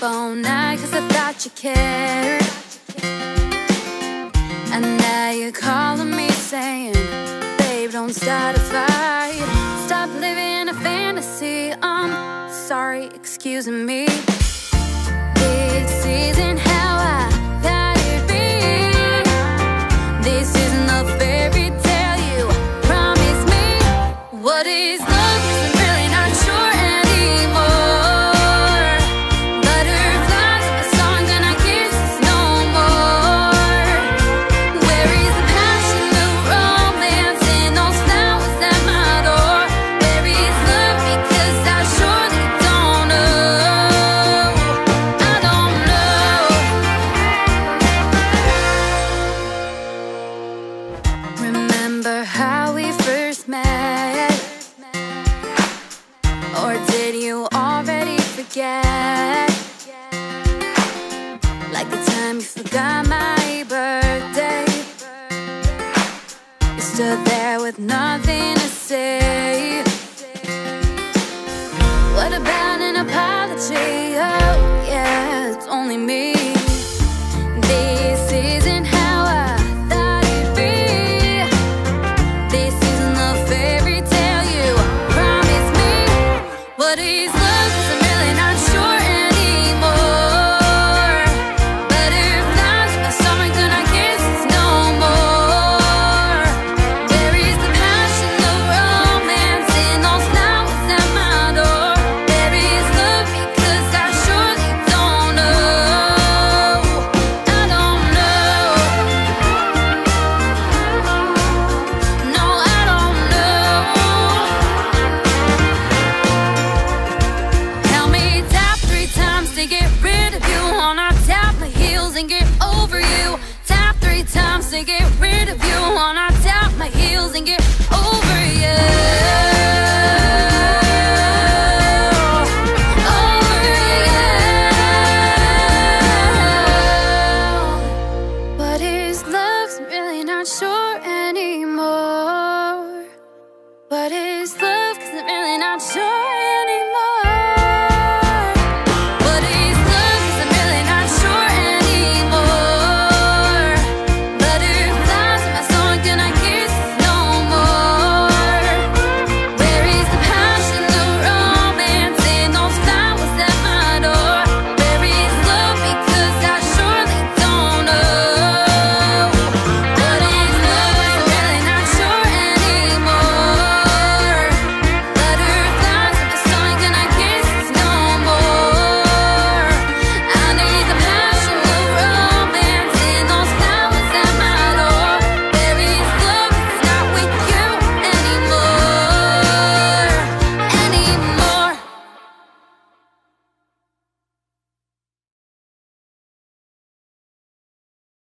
phone now, cause I thought you cared. And now you're calling me saying, babe, don't start a fight. Stop living a fantasy. I'm sorry, excuse me. This isn't how I thought it'd be. This isn't a fairy tale, you promised me. What is love? 'Cause I'm really not sure anymore. Butterflies in my songs and I kisses no more. Where is the passion, the romance, and those flowers at my door? Where is love? Because I surely don't know. I don't know. Remember how we first met? Or did you already forget? Like the time you forgot my birthday. You stood there with nothing to say. What about an apology? Oh yeah, it's only me. This isn't how I thought it'd be. This isn't the fairy tale you promised me. What is love? 'Cause I'm really not